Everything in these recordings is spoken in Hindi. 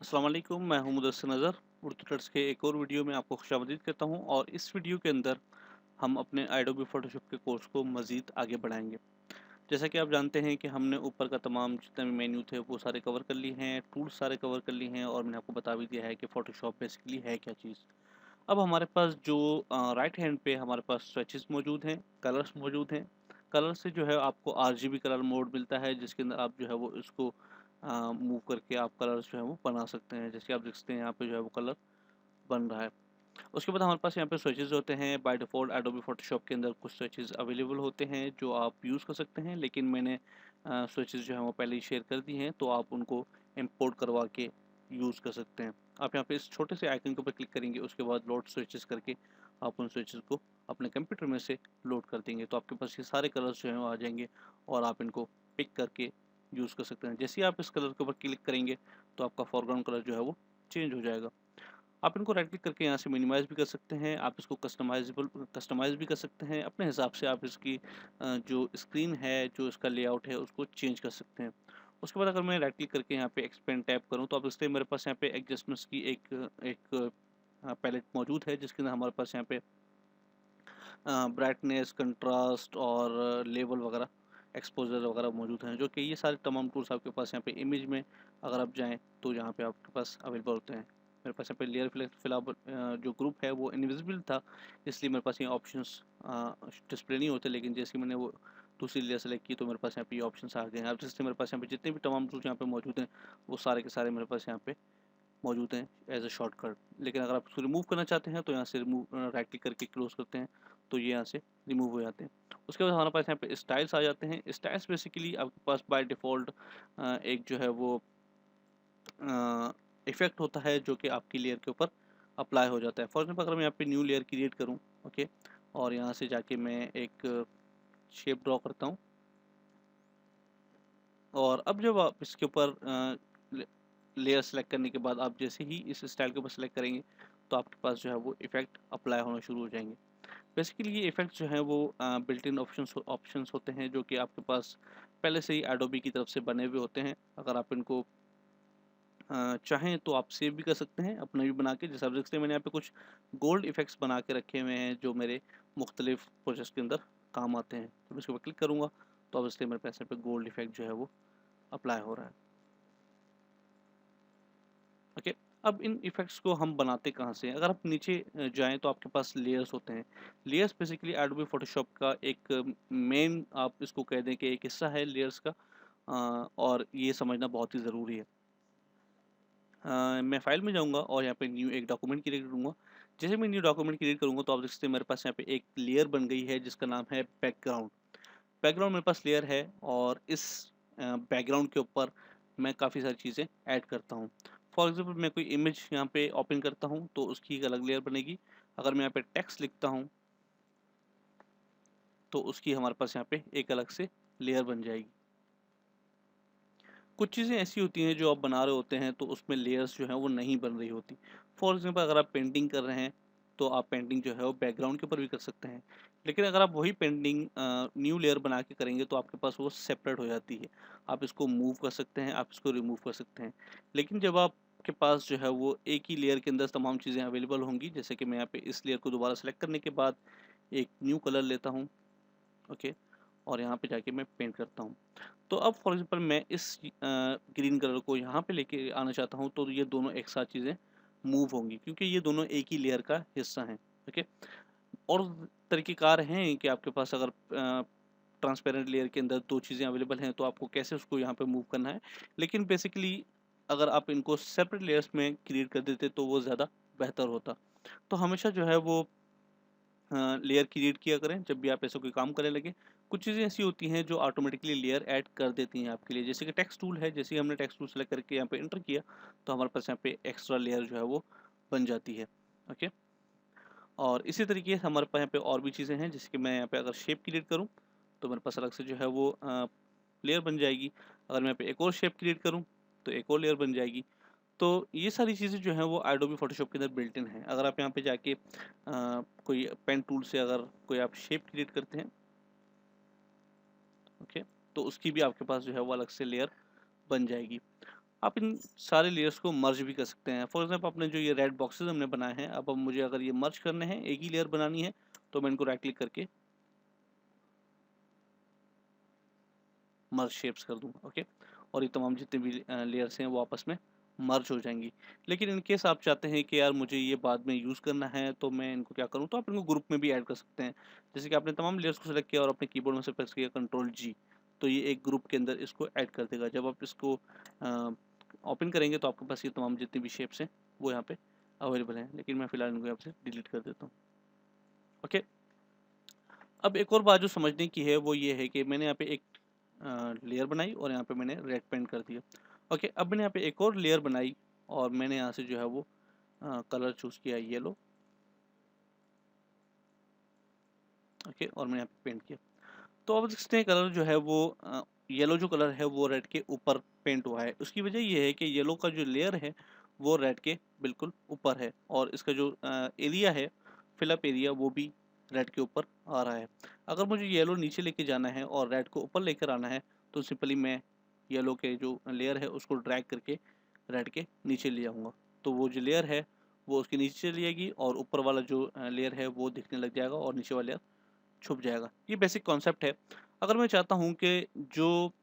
अस्सलाम वालेकुम, मैं हूं मुदस्सिर नज़र। उर्दू ट्रेड्स के एक और वीडियो में आपको खुशामदीद कहता हूं और इस वीडियो के अंदर हम अपने एडोबी फ़ोटोशॉप के कोर्स को मज़ीद आगे बढ़ाएंगे। जैसा कि आप जानते हैं कि हमने ऊपर का तमाम जितने भी मेन्यू थे वो सारे कवर कर लिए हैं, टूल्स सारे कवर कर लिए हैं और मैंने आपको बता भी दिया है कि फ़ोटोशॉप बेसिकली है क्या चीज़। अब हमारे पास जो राइट हैंड पे हमारे पास स्विचेस मौजूद हैं, कलर्स मौजूद हैं। कलर से जो है आपको आरजीबी कलर मोड मिलता है जिसके अंदर आप जो है वो इसको मूव करके आप कलर्स जो है वो बना सकते हैं। जैसे आप देख सकते हैं यहाँ पे जो है वो कलर बन रहा है। उसके बाद हमारे पास यहाँ पे स्विचेस होते हैं। बाय डिफ़ॉल्ट एडोबी फ़ोटोशॉप के अंदर कुछ स्विचेस अवेलेबल होते हैं जो आप यूज़ कर सकते हैं, लेकिन मैंने स्विचेस जो हैं वो पहले ही शेयर कर दी हैं, तो आप उनको इंपोर्ट करवा के यूज़ कर सकते हैं। आप यहाँ पे इस छोटे से आइकन के ऊपर क्लिक करेंगे, उसके बाद लोड स्विचेस करके आप उन स्विचेस को अपने कंप्यूटर में से लोड कर देंगे, तो आपके पास ये सारे कलर्स जो हैं वो आ जाएंगे और आप इनको पिक करके यूज़ कर सकते हैं। जैसे ही आप इस कलर के ऊपर क्लिक करेंगे तो आपका फोरग्राउंड कलर जो है वो चेंज हो जाएगा। आप इनको राइट क्लिक करके यहाँ से मिनिमाइज़ भी कर सकते हैं, आप इसको कस्टमाइज़ भी कर सकते हैं। अपने हिसाब से आप इसकी जो स्क्रीन है, जो इसका लेआउट है, उसको चेंज कर सकते हैं। उसके बाद अगर मैं राइट क्लिक करके यहाँ पे एक्सपेंड टैप करूँ, तो आप देखते हैं मेरे पास यहाँ पे एडजस्टमेंट्स की एक पैलेट मौजूद है, जिसके अंदर हमारे पास यहाँ पे ब्राइटनेस, कंट्रास्ट और लेवल वगैरह, एक्सपोज़र वगैरह मौजूद हैं, जो कि ये सारे तमाम टूल्स आपके पास यहाँ पे इमेज में अगर आप जाएँ, तो यहाँ पे आपके पास अवेलेबल होते हैं। मेरे पास यहाँ पे लेयर फिलहाल जो ग्रुप है वो इनविजिबल था, इसलिए मेरे पास ये ऑप्शंस डिस्प्ले नहीं होते, लेकिन जैसे ही मैंने वो दूसरी लेयर सेलेक्ट की तो मेरे पास यहाँ पे ये ऑप्शंस आ गए हैं। अब जैसे मेरे पास यहाँ पे जितने भी तमाम टूल्स यहाँ पे मौजूद हैं, वो सारे के सारे मेरे पास यहाँ पे मौजूद हैं एज अ शॉर्टकट। लेकिन अगर आप इसको रिमूव करना चाहते हैं तो यहाँ से रिमूव राइट क्लिक करके क्लोज करते हैं, तो ये यहाँ से रिमूव हो जाते हैं। उसके बाद हमारे पास यहाँ पे स्टाइल्स आ जाते हैं। स्टाइल्स बेसिकली आपके पास बाय डिफ़ॉल्ट एक जो है वो इफ़ेक्ट होता है जो कि आपकी लेयर के ऊपर अप्लाई हो जाता है। फॉर एग्जाम्पल अगर मैं यहाँ पे न्यू लेयर क्रिएट करूँ, ओके, और यहाँ से जाके मैं एक शेप ड्रॉ करता हूँ और अब जब आप इसके ऊपर लेयर सेलेक्ट करने के बाद आप जैसे ही इस स्टाइल के ऊपर सेलेक्ट करेंगे तो आपके पास जो है वो इफ़ेक्ट अप्लाई होना शुरू हो जाएंगे। बेसिकली ये इफ़ेक्ट्स जो हैं वो बिल्ट इन ऑप्शंस होते हैं जो कि आपके पास पहले से ही एडोबी की तरफ से बने हुए होते हैं। अगर आप इनको चाहें तो आप सेव भी कर सकते हैं अपना भी बना के। जैसे आप देख सकते हैं मैंने यहाँ पे कुछ गोल्ड इफ़ेक्ट्स बना के रखे हुए हैं जो मेरे मुख्तलिफ प्रोजेक्ट्स के अंदर काम आते हैं। तो मैं इसके ऊपर क्लिक करूँगा तो अब इसलिए मेरे पैसे पे गोल्ड इफ़ेक्ट जो है वो अप्लाई हो रहा है। ओके, अब इन इफ़ेक्ट्स को हम बनाते कहाँ से हैं? अगर आप नीचे जाएँ तो आपके पास लेयर्स होते हैं। लेयर्स बेसिकली एडोबी फ़ोटोशॉप का एक मेन आप इसको कह दें कि एक हिस्सा है लेयर्स का, और ये समझना बहुत ही ज़रूरी है। मैं फ़ाइल में जाऊँगा और यहाँ पे न्यू एक डॉक्यूमेंट क्रिएट करूँगा। जैसे मैं न्यू डॉक्यूमेंट क्रिएट करूँगा तो आप देख सकते हैं मेरे पास यहाँ पे एक लेयर बन गई है जिसका नाम है बैकग्राउंड। बैकग्राउंड मेरे पास लेयर है और इस बैकग्राउंड के ऊपर मैं काफ़ी सारी चीज़ें ऐड करता हूँ। फॉर एग्ज़ाम्पल मैं कोई इमेज यहाँ पे ओपन करता हूँ तो उसकी एक अलग लेयर बनेगी। अगर मैं यहाँ पे टेक्स्ट लिखता हूँ तो उसकी हमारे पास यहाँ पे एक अलग से लेयर बन जाएगी। कुछ चीज़ें ऐसी होती हैं जो आप बना रहे होते हैं तो उसमें लेयर्स जो हैं वो नहीं बन रही होती। फॉर एग्ज़ाम्पल अगर आप पेंटिंग कर रहे हैं तो आप पेंटिंग जो है वो बैकग्राउंड के ऊपर भी कर सकते हैं। लेकिन अगर आप वही पेंटिंग न्यू लेयर बना के करेंगे तो आपके पास वो सेपरेट हो जाती है। आप इसको मूव कर सकते हैं, आप इसको रिमूव कर सकते हैं। लेकिन जब आपके पास जो है वो एक ही लेयर के अंदर तमाम चीज़ें अवेलेबल होंगी, जैसे कि मैं यहाँ पे इस लेयर को दोबारा सेलेक्ट करने के बाद एक न्यू कलर लेता हूँ, ओके, और यहाँ पे जाके मैं पेंट करता हूँ। तो अब फॉर एग्ज़ाम्पल मैं इस ग्रीन कलर को यहाँ पे लेके आना चाहता हूँ तो ये दोनों एक साथ चीज़ें मूव होंगी क्योंकि ये दोनों एक ही लेयर का हिस्सा हैं। ओके, और तरीक़ेकार हैं कि आपके पास अगर ट्रांसपेरेंट लेयर के अंदर 2 चीज़ें अवेलेबल हैं तो आपको कैसे उसको यहाँ पे मूव करना है। लेकिन बेसिकली अगर आप इनको सेपरेट लेयर्स में क्रिएट कर देते तो वो ज़्यादा बेहतर होता। तो हमेशा जो है वो लेयर क्रिएट किया करें जब भी आप ऐसा कोई काम करने लगें। कुछ चीज़ें ऐसी होती हैं जो ऑटोमेटिकली लेयर ऐड कर देती हैं आपके लिए, जैसे कि टेक्स्ट टूल है। जैसे ही हमने टेक्स्ट टूल सेलेक्ट करके यहाँ पे एंटर किया तो हमारे पास यहाँ पे एक्स्ट्रा लेयर जो है वो बन जाती है। ओके, और इसी तरीके से हमारे पास यहाँ पे और भी चीज़ें हैं, जैसे कि मैं यहाँ पे अगर शेप क्रिएट करूँ तो मेरे पास अलग से जो है वो लेयर बन जाएगी। अगर मैं यहाँ पे एक और शेप क्रिएट करूँ तो एक और लेयर बन जाएगी। तो ये सारी चीज़ें जो हैं वो एडोबी फ़ोटोशॉप के अंदर बिल्ट इन हैं। अगर आप यहाँ पे जाके कोई पेन टूल से अगर कोई आप शेप क्रिएट करते हैं, ओके, तो उसकी भी आपके पास जो है वो अलग से लेयर बन जाएगी। आप इन सारे लेयर्स को मर्ज भी कर सकते हैं। फॉर एग्जाम्पल अपने जो ये रेड बॉक्सेस हमने बनाए हैं, अब मुझे अगर ये मर्ज करने हैं, एक ही लेयर बनानी है, तो मैं इनको राइट क्लिक करके मर्ज शेप्स कर दूंगा। ओके, और ये तमाम जितने भी लेयर्स हैं वो आपस में मर्ज हो जाएंगी। लेकिन इन केस आप चाहते हैं कि यार मुझे ये बाद में यूज़ करना है, तो मैं इनको क्या करूँ, तो आप इनको ग्रुप में भी ऐड कर सकते हैं। जैसे कि आपने तमाम लेयर्स को सेलेक्ट किया और अपने कीबोर्ड में से प्रेस किया Ctrl+G, तो ये एक ग्रुप के अंदर इसको ऐड कर देगा। जब आप इसको ओपन करेंगे तो आपके पास ये तमाम जितनी भी शेप्स हैं वो यहाँ पे अवेलेबल हैं। लेकिन मैं फिलहाल इनको यहाँ से डिलीट कर देता हूँ। ओके, अब एक और बात जो समझने की है वो ये है कि मैंने यहाँ पे एक लेयर बनाई और यहाँ पे मैंने रेड पेंट कर दिया। ओके, अब मैंने यहाँ पे एक और लेयर बनाई और मैंने यहाँ से जो है वो कलर चूज़ किया येलो। ओके, और मैंने यहाँ पे पेंट किया, तो अब देखते हैं कलर जो है वो येलो जो कलर है वो रेड के ऊपर पेंट हुआ है। उसकी वजह ये है कि येलो का जो लेयर है वो रेड के बिल्कुल ऊपर है और इसका जो एरिया है, फिलअप एरिया, वो भी रेड के ऊपर आ रहा है। अगर मुझे येलो नीचे लेके जाना है और रेड को ऊपर लेकर आना है, तो सिंपली मैं येलो के जो लेयर है उसको ड्रैग करके रेड के नीचे ले आऊँगा, तो वो जो लेयर है वो उसके नीचे चली जाएगी और ऊपर वाला जो लेयर है वो दिखने लग जाएगा और नीचे वाला लेयर छुप जाएगा। ये बेसिक कॉन्सेप्ट है। अगर मैं चाहता हूँ कि जो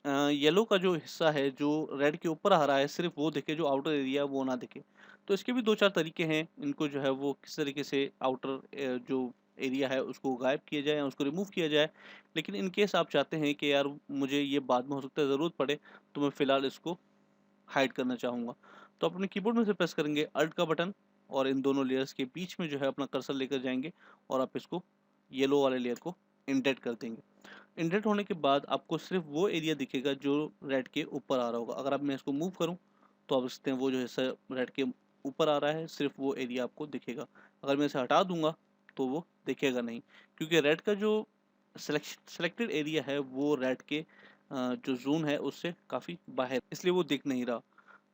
येलो का जो हिस्सा है जो रेड के ऊपर आ रहा है सिर्फ वो दिखे, जो आउटर एरिया वो ना दिखे, तो इसके भी 2-4 तरीके हैं। इनको जो है वो किस तरीके से आउटर जो एरिया है उसको गायब किया जाए या उसको रिमूव किया जाए। लेकिन इन केस आप चाहते हैं कि यार मुझे ये बाद में हो सकता है ज़रूरत पड़े, तो मैं फ़िलहाल इसको हाइड करना चाहूँगा। तो अपने कीबोर्ड में से प्रेस करेंगे अल्ट का बटन और इन दोनों लेयर्स के बीच में जो है अपना कर्सर लेकर जाएँगे और आप इसको येलो वाले लेयर को इंडेंट कर देंगे। इंडेंट होने के बाद आपको सिर्फ वो एरिया दिखेगा जो रेड के ऊपर आ रहा होगा। अगर अब मैं इसको मूव करूँ तो आप देखते हैं वो जो हिस्सा रेड के ऊपर आ रहा है सिर्फ वो एरिया आपको दिखेगा। अगर मैं इसे हटा दूंगा तो वो दिखेगा नहीं, क्योंकि रेड का जो सेलेक्टेड एरिया है वो रेड के जो जोन है उससे काफ़ी बाहर, इसलिए वो दिख नहीं रहा।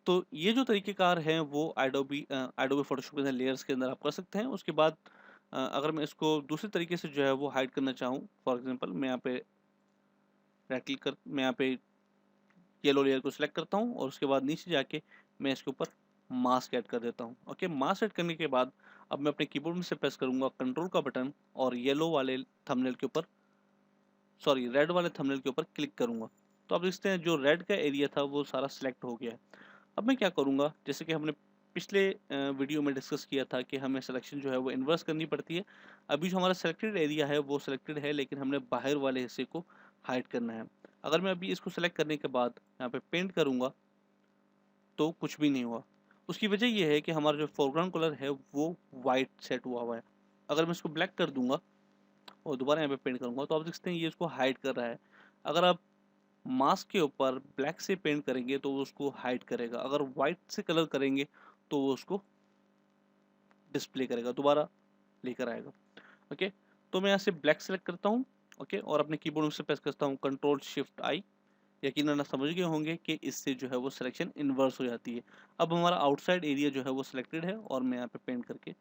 तो ये जो तरीक़ेकार हैं वो एडोबी फ़ोटोशॉप के अंदर लेयर्स के अंदर आप कर सकते हैं। उसके बाद अगर मैं इसको दूसरे तरीके से जो है वो हाइड करना चाहूँ, फॉर एग्ज़ाम्पल मैं यहाँ पे मैं यहाँ पे येलो लेयर को सिलेक्ट करता हूँ और उसके बाद नीचे जाके मैं इसके ऊपर मास्क ऐड कर देता हूँ। ओके, मास्क ऐड करने के बाद अब मैं अपने कीबोर्ड में से प्रेस करूँगा कंट्रोल का बटन और येलो वाले थंबनेल के ऊपर, सॉरी रेड वाले थंबनेल के ऊपर क्लिक करूँगा। तो आप देखते हैं जो रेड का एरिया था वो सारा सिलेक्ट हो गया है। अब मैं क्या करूँगा, जैसे कि हमने पिछले वीडियो में डिस्कस किया था कि हमें सिलेक्शन जो है वो इन्वर्स करनी पड़ती है। अभी जो हमारा सिलेक्टेड एरिया है वो सिलेक्टेड है, लेकिन हमने बाहर वाले हिस्से को हाइड करना है। अगर मैं अभी इसको सेलेक्ट करने के बाद यहाँ पे पेंट करूँगा तो कुछ भी नहीं हुआ। उसकी वजह ये है कि हमारा जो फोरग्राउंड कलर है वो वाइट सेट हुआ है। अगर मैं इसको ब्लैक कर दूंगा और दोबारा यहाँ पे पेंट करूँगा तो आप देख सकते हैं ये इसको हाइड कर रहा है। अगर आप मास्क के ऊपर ब्लैक से पेंट करेंगे तो वो उसको हाइड करेगा, अगर वाइट से कलर करेंगे तो वो उसको डिस्प्ले करेगा, दोबारा लेकर आएगा। ओके, तो मैं यहाँ से ब्लैक सेलेक्ट करता हूँ। ओके, और अपने कीबोर्ड में से प्रेस करता हूँ कंट्रोल शिफ्ट आई। यकीनन आप समझ गए होंगे कि इससे जो है वो सिलेक्शन इन्वर्स हो जाती है। अब हमारा आउटसाइड एरिया जो है वो सिलेक्टेड है और मैं यहाँ पे पेंट करके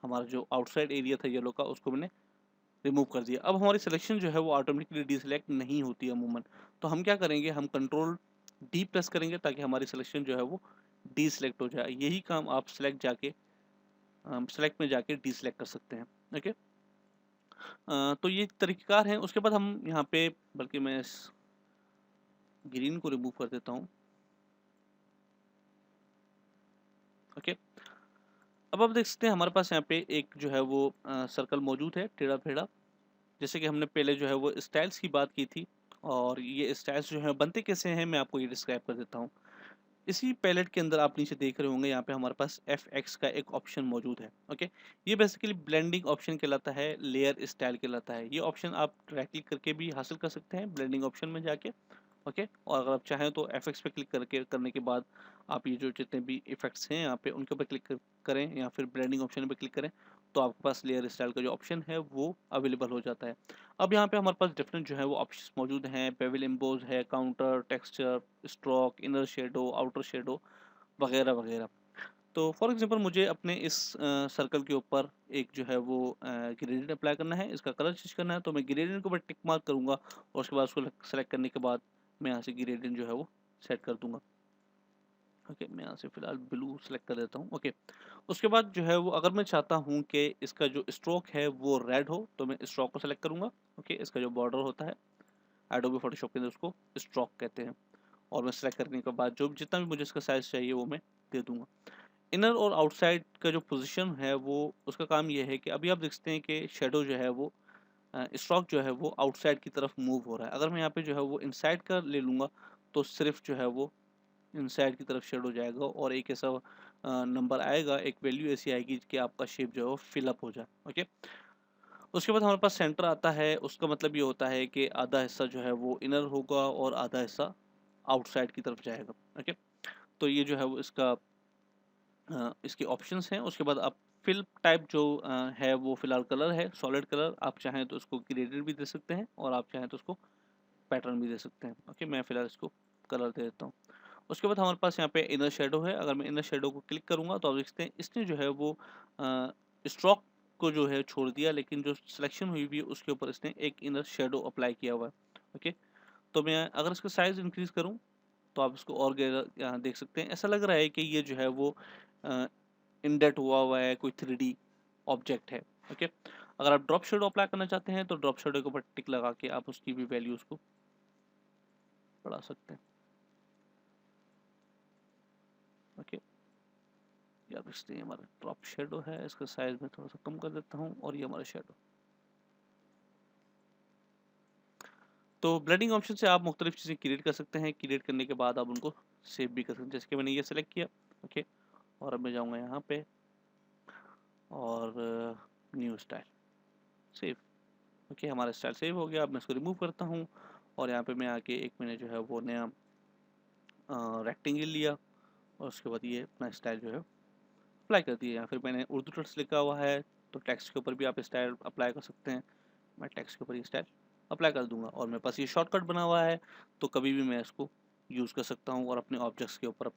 हमारा जो आउटसाइड एरिया था येलो का उसको मैंने रिमूव कर दिया। अब हमारी सिलेक्शन जो है वो ऑटोमेटिकली डीसेलेक्ट नहीं होती है अमूमन। तो हम क्या करेंगे, हम कंट्रोल डी प्रेस करेंगे ताकि हमारी सिलेक्शन जो है वो डीसेलेक्ट हो जाए। यही काम आप सेलेक्ट में जाके डीसेलेक्ट कर सकते हैं। ओके, तो ये तरीक़ेकार हैं। उसके बाद हम यहाँ पे, बल्कि मैं इस ग्रीन को रिमूव कर देता हूँ। ओके, अब आप देख सकते हैं हमारे पास यहाँ पे एक जो है वो सर्कल मौजूद है टेढ़ा फेढ़ा। जैसे कि हमने पहले जो है वो स्टाइल्स की बात की थी और ये स्टाइल्स जो हैं बनते कैसे हैं मैं आपको ये डिस्क्राइब कर देता हूँ। इसी पैलेट के अंदर आप नीचे देख रहे होंगे यहाँ पे हमारे पास FX का एक ऑप्शन मौजूद है। ओके, ये बेसिकली ब्लेंडिंग ऑप्शन कहलाता है, लेयर स्टाइल कहलाता है। ये ऑप्शन आप राइट क्लिक करके भी हासिल कर सकते हैं ब्लेंडिंग ऑप्शन में जाके। ओके, और अगर आप चाहें तो FX पे क्लिक करने के बाद आप ये जो जितने भी इफेक्ट्स हैं यहाँ पे उनके ऊपर क्लिक करें या फिर ब्लेंडिंग ऑप्शन पे क्लिक करें तो आपके पास लेयर स्टाइल का जो ऑप्शन है वो अवेलेबल हो जाता है। अब यहाँ पे हमारे पास डिफरेंट जो है वो ऑप्शंस मौजूद हैं। बेवल एम्बोज है, counter, texture, stroke, inner shadow, outer shadow वगैरह वगैरह। तो फॉर एग्जांपल मुझे अपने इस सर्कल के ऊपर एक जो है वो ग्रेडियंट अप्लाई करना है, इसका कलर चेंज करना है, तो मैं ग्रेडियंट के ऊपर टिक मार्क करूँगा और उसके बाद उसको सेलेक्ट करने के बाद मैं यहाँ से ग्रेडियंट जो है वो सेट कर दूंगा। ओके, मैं यहाँ से फिलहाल ब्लू सेलेक्ट कर देता हूँ। ओके, उसके बाद जो है वो अगर मैं चाहता हूँ कि इसका जो स्ट्रोक है वो रेड हो तो मैं स्ट्रोक को सेलेक्ट करूंगा। ओके, इसका जो बॉर्डर होता है एडोबी फोटोशॉप के अंदर उसको स्ट्रोक कहते हैं। और मैं सेलेक्ट करने के बाद जो जितना भी मुझे इसका साइज चाहिए वो मैं दे दूंगा। इनर और आउटसाइड का जो पोजीशन है वो उसका काम ये है कि अभी आप देखते हैं कि शेडो जो है वो स्ट्रोक जो है वो आउटसाइड की तरफ मूव हो रहा है। अगर मैं यहाँ पे जो है वो इनसाइड का ले लूँगा तो सिर्फ जो है वो इनसाइड की तरफ शेड हो जाएगा और एक ऐसा नंबर आएगा, एक वैल्यू ऐसी आएगी कि आपका शेप जो है वो फिलअप हो जाए। ओके, उसके बाद हमारे पास सेंटर आता है। उसका मतलब ये होता है कि आधा हिस्सा जो है वो इनर होगा और आधा हिस्सा आउटसाइड की तरफ जाएगा। ओके, तो ये जो है वो इसके ऑप्शंस हैं। उसके बाद आप फिल टाइप जो है वो फिलहाल कलर है सॉलिड कलर। आप चाहें तो उसको ग्रेडेड भी दे सकते हैं और आप चाहें तो उसको पैटर्न भी दे सकते हैं। ओके, मैं फिलहाल इसको कलर दे देता हूँ। उसके बाद हमारे पास यहाँ पे इनर शेडो है। अगर मैं इनर शेडो को क्लिक करूँगा तो आप देखते हैं इसने जो है वो स्ट्रोक को जो है छोड़ दिया, लेकिन जो सिलेक्शन हुई हुई है उसके ऊपर इसने एक इनर शेडो अप्लाई किया हुआ है। ओके, तो मैं अगर इसका साइज इंक्रीज करूँ तो आप इसको और गहरा यहाँ देख सकते हैं। ऐसा लग रहा है कि ये जो है वो इंडेट हुआ है, कोई 3D ऑब्जेक्ट है। ओके, अगर आप ड्रॉप शेडो अप्लाई करना चाहते हैं तो ड्रॉप शेडो के ऊपर टिक लगा के आप उसकी भी वैल्यूज को बढ़ा सकते हैं। ओके, ये आप इसलिए हमारा ड्रॉप शेडो है, इसका साइज में थोड़ा सा कम कर देता हूँ और ये हमारा शेडो। तो ब्लेंडिंग ऑप्शन से आप मुख्तलिफ चीज़ें क्रिएट कर सकते हैं। क्रिएट करने के बाद आप उनको सेव भी कर सकते हैं, जैसे कि मैंने ये सेलेक्ट किया। ओके, और अब मैं जाऊँगा यहाँ पे और न्यू स्टाइल सेव। ओके, हमारा स्टाइल सेव हो गया। अब मैं इसको रिमूव करता हूँ और यहाँ पे मैं आके एक मैंने जो है वो नया रेक्टेंगल लिया और उसके बाद ये अपना स्टाइल जो है अप्लाई कर दिया। या फिर मैंने उर्दू टेक्स्ट लिखा हुआ है तो टेक्स्ट के ऊपर भी आप स्टाइल अप्लाई कर सकते हैं। मैं टेक्स्ट के ऊपर ये स्टाइल अप्लाई कर दूंगा और मेरे पास ये शॉर्टकट बना हुआ है तो कभी भी मैं इसको यूज़ कर सकता हूँ और अपने ऑब्जेक्ट्स के ऊपर